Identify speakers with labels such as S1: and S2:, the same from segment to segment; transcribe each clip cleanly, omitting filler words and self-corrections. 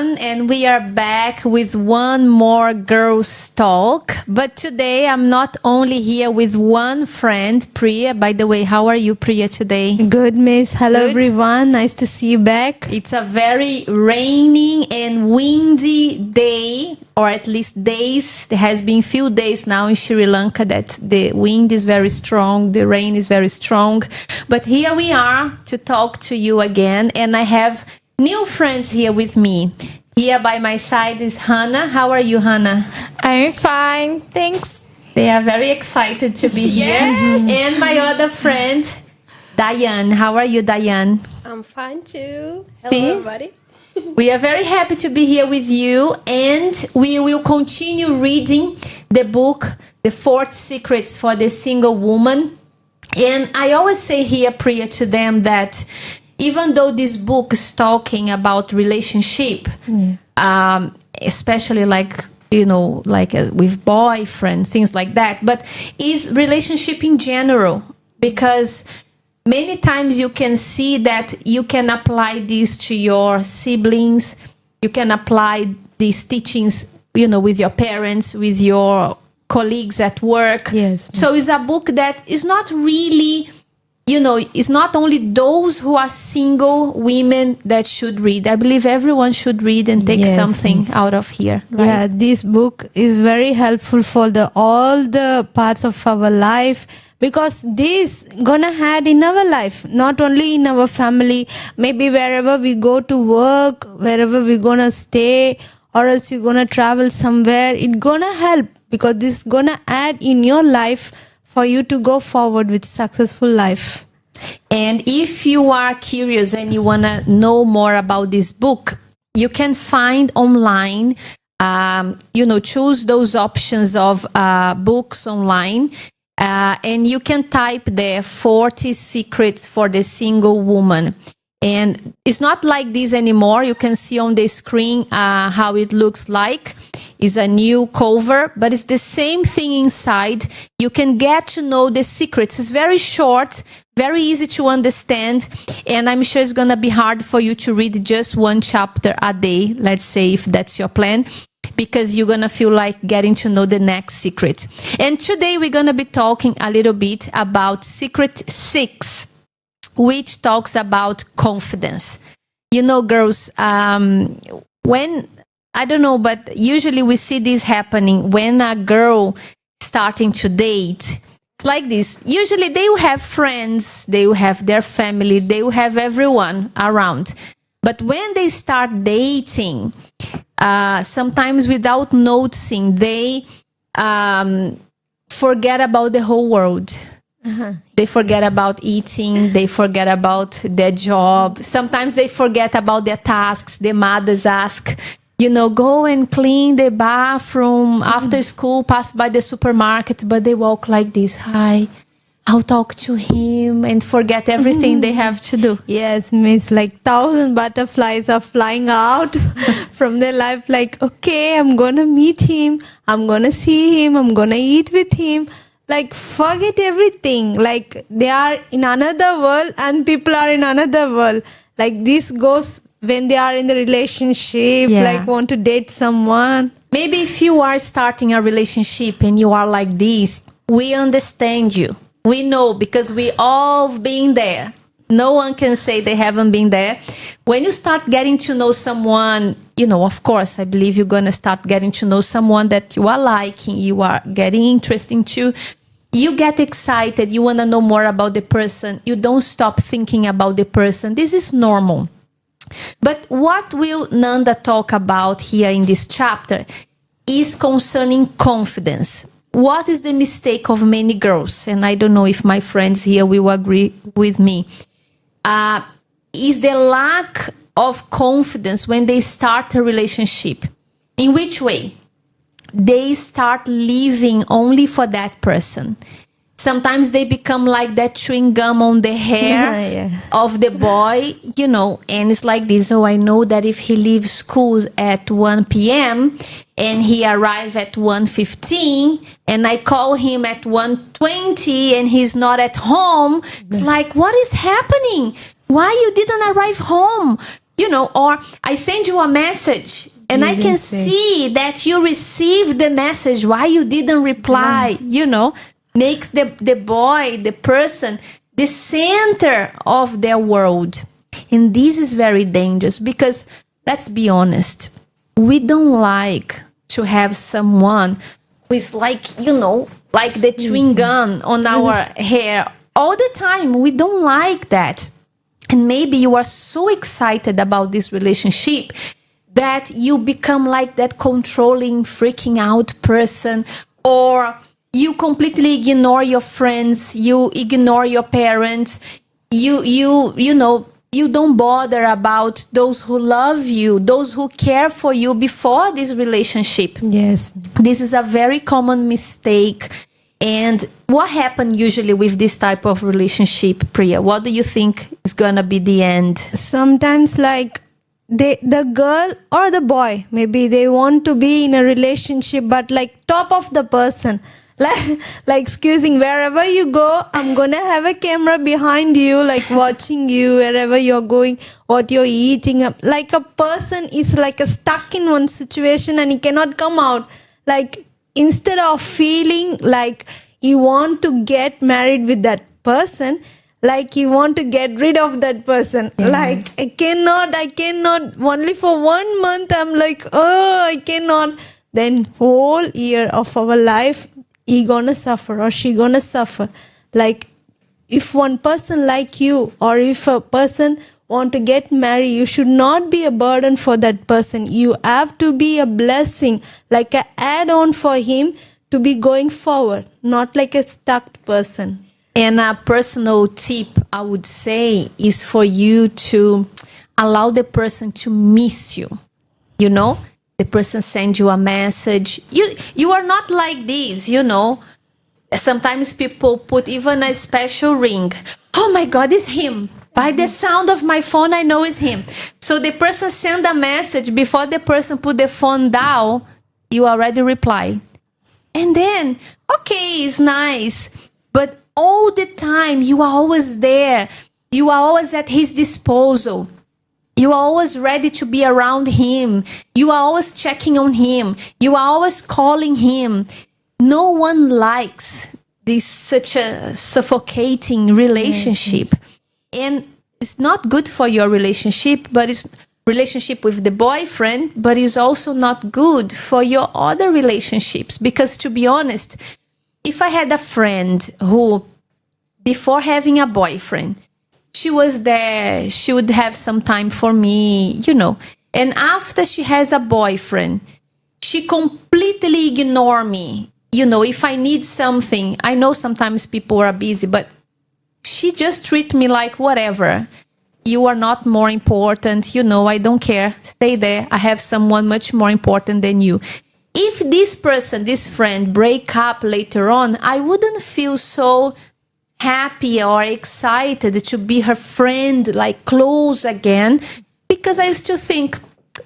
S1: everyone, and we are back with one more Girls Talk. But today I'm not only here with one friend, Priya. By the way, how are you, Priya, today?
S2: Good, Miss. Hello,
S1: Good.
S2: everyone. Nice to see you back.
S1: It's a very raining and windy day, or at least days. There has been few days now in Sri Lanka that the wind is very strong, the rain is very strong. But here we are to talk to you again, and I have new friends here with me. Here by my side is Hannah. How are you, Hannah?
S3: I'm fine, thanks.
S1: They are very excited to be here. And my other friend, Diane. How are you, Diane?
S4: I'm fine too. Hello,
S1: See?
S4: everybody.
S1: We are very happy to be here with you, and we will continue reading the book, The 4 Secrets for the Single Woman. And I always say here, Priya, to them that even though this book is talking about relationship, especially with boyfriend, things like that, but is relationship in general, because many times you can see that you can apply this to your siblings, you can apply these teachings, with your parents, with your colleagues at work.
S2: Yes.
S1: So it's a book that is not really, it's not only those who are single women that should read. I believe everyone should read and take something out of here. Right?
S2: Yeah, this book is very helpful for all the parts of our life, because this gonna add in our life, not only in our family, maybe wherever we go to work, wherever we're gonna stay, or else you're gonna travel somewhere, it's gonna help, because this gonna add in your life for you to go forward with successful life.
S1: And if you are curious and you want to know more about this book, you can find online, choose those options of books online, and you can type there 40 Secrets for the Single Woman. And it's not like this anymore. You can see on the screen how it looks like. It's a new cover, but it's the same thing inside. You can get to know the secrets. It's very short, very easy to understand, and I'm sure it's going to be hard for you to read just one chapter a day, let's say, if that's your plan, because you're going to feel like getting to know the next secret. And today we're going to be talking a little bit about Secret 6, which talks about confidence. Girls, when, I don't know, but usually we see this happening when a girl starting to date. It's like this. Usually they will have friends, they will have their family, they will have everyone around. But when they start dating, sometimes without noticing, they forget about the whole world. They forget about eating, they forget about their job. Sometimes they forget about their tasks. The mothers ask, go and clean the bathroom after school, pass by the supermarket, but they walk like this. Hi, I'll talk to him, and forget everything they have to do.
S2: Yes, Miss, like 1,000 butterflies are flying out from their life. Like, okay, I'm gonna meet him, I'm gonna see him, I'm gonna eat with him. Like, forget everything. Like, they are in another world and people are in another world. Like, this goes when they are in the relationship, like want to date someone.
S1: Maybe if you are starting a relationship and you are like this, we understand you. We know, because we all been there. No one can say they haven't been there. When you start getting to know someone, of course, I believe you're going to start getting to know someone that you are liking, you are getting interested to. You get excited. You want to know more about the person. You don't stop thinking about the person. This is normal. But what will Nanda talk about here in this chapter is concerning confidence. What is the mistake of many girls? And I don't know if my friends here will agree with me. Is the lack of confidence when they start a relationship. In which way? They start living only for that person. Sometimes they become like that chewing gum on the hair of the boy, and it's like this. Oh, I know that if he leaves school at 1 p.m. and he arrives at 1:15 and I call him at 1:20 and he's not at home, it's like, what is happening? Why you didn't arrive home? or I send you a message and I can see that you received the message. Why you didn't reply? Makes the boy, the person, the center of their world. And this is very dangerous because, let's be honest, we don't like to have someone who is like the chewing gum on our hair all the time. We don't like that. And maybe you are so excited about this relationship that you become like that controlling, freaking out person, or you completely ignore your friends, you ignore your parents, you don't bother about those who love you, those who care for you before this relationship.
S2: Yes.
S1: This is a very common mistake. And what happens usually with this type of relationship, Priya? What do you think is going to be the end?
S2: Sometimes like the girl or the boy, maybe they want to be in a relationship, but like top of the person. Like excusing, wherever you go, I'm gonna have a camera behind you, like watching you wherever you're going, what you're eating. Like a person is like stuck in one situation and he cannot come out. Like instead of feeling like you want to get married with that person, like you want to get rid of that person. Yes. Like I cannot, only for 1 month I'm like, oh, I cannot. Then whole year of our life, he gonna suffer or she gonna suffer. Like if one person like you, or if a person want to get married, you should not be a burden for that person. You have to be a blessing, like an add-on for him to be going forward, not like a stuck person.
S1: And a personal tip I would say is for you to allow the person to miss you. The person sends you a message. You are not like this, Sometimes people put even a special ring. Oh my God, it's him. By the sound of my phone, I know it's him. So the person send a message. Before the person put the phone down, you already reply. And then, okay, it's nice. But all the time, you are always there. You are always at his disposal. You are always ready to be around him. You are always checking on him. You are always calling him. No one likes this such a suffocating relationship. Yes. And it's not good for your relationship, but it's relationship with the boyfriend, but it's also not good for your other relationships. Because to be honest, if I had a friend who, before having a boyfriend, she was there, she would have some time for me, And after she has a boyfriend, she completely ignore me. If I need something, I know sometimes people are busy, but she just treat me like whatever. You are not more important. I don't care. Stay there. I have someone much more important than you. If this person, this friend, break up later on, I wouldn't feel so happy or excited to be her friend, like close again, because I used to think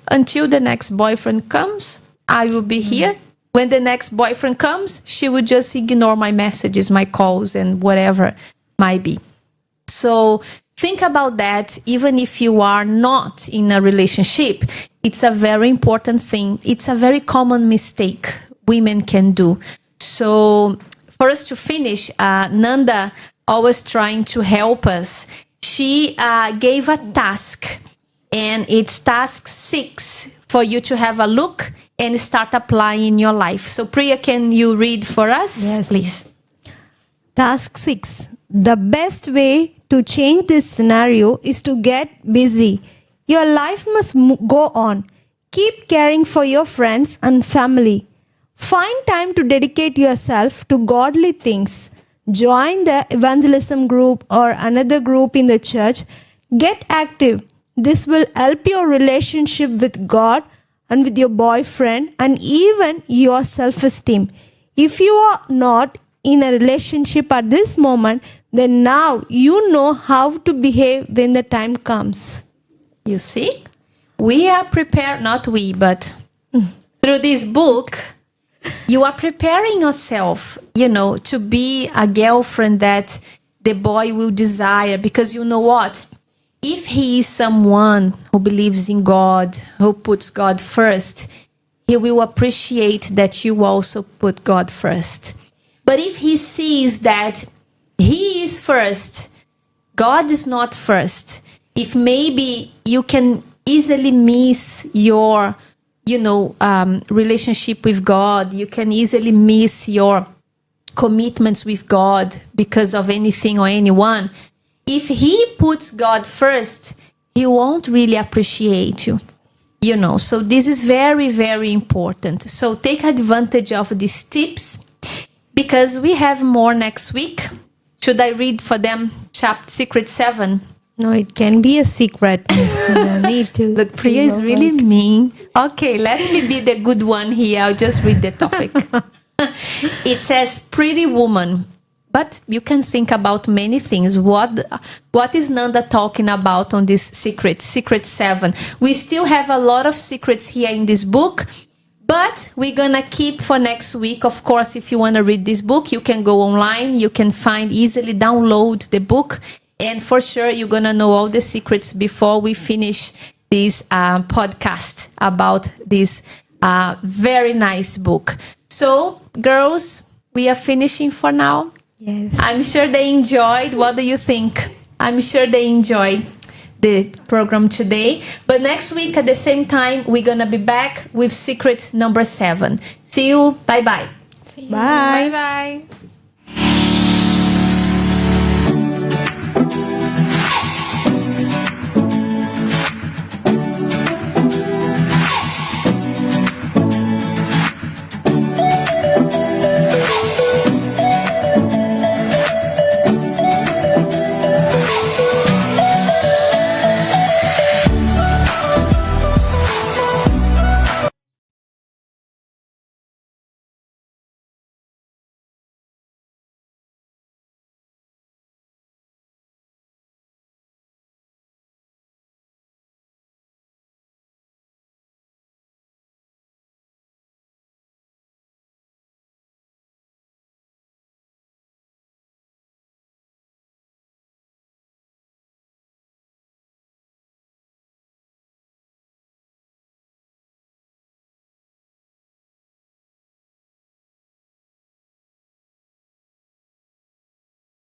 S1: until the next boyfriend comes, I will be here. When the next boyfriend comes, she would just ignore my messages, my calls, and whatever might be. So think about that. Even if you are not in a relationship, it's a very important thing. It's a very common mistake women can do. So for us to finish, Nanda, always trying to help us, she gave a task, and it's task 6 for you to have a look and start applying in your life. So Priya, can you read for us?
S2: Yes,
S1: please.
S2: Task 6. The best way to change this scenario is to get busy. Your life must go on. Keep caring for your friends and family. Find time to dedicate yourself to godly things. Join the evangelism group or another group in the church. Get active. This will help your relationship with God and with your boyfriend and even your self-esteem. If you are not in a relationship at this moment, then now you know how to behave when the time comes.
S1: You see? We are prepared, not we, but through this book, you are preparing yourself, to be a girlfriend that the boy will desire. Because you know what? if he is someone who believes in God, who puts God first, he will appreciate that you also put God first. But if he sees that he is first, God is not first, if maybe you can easily miss your, relationship with God, you can easily miss your commitments with God because of anything or anyone. If he puts God first, he won't really appreciate you, So this is very, very important. So take advantage of these tips because we have more next week. Should I read for them Secret 7?
S2: No, it can be a secret. You don't need to.
S1: Look, Priya is really mean. Okay, let me be the good one here. I'll just read the topic. It says, pretty woman. But you can think about many things. What is Nanda talking about on this secret 7? We still have a lot of secrets here in this book, but we're going to keep for next week. Of course, if you want to read this book, you can go online. You can easily download the book. And for sure, you're going to know all the secrets before we finish this podcast about this very nice book. So, girls, we are finishing for now.
S2: Yes.
S1: I'm sure they enjoyed. What do you think? I'm sure they enjoyed the program today. But next week at the same time, we're going to be back with secret number 7. See you. Bye-bye.
S2: Bye.
S3: Bye-bye.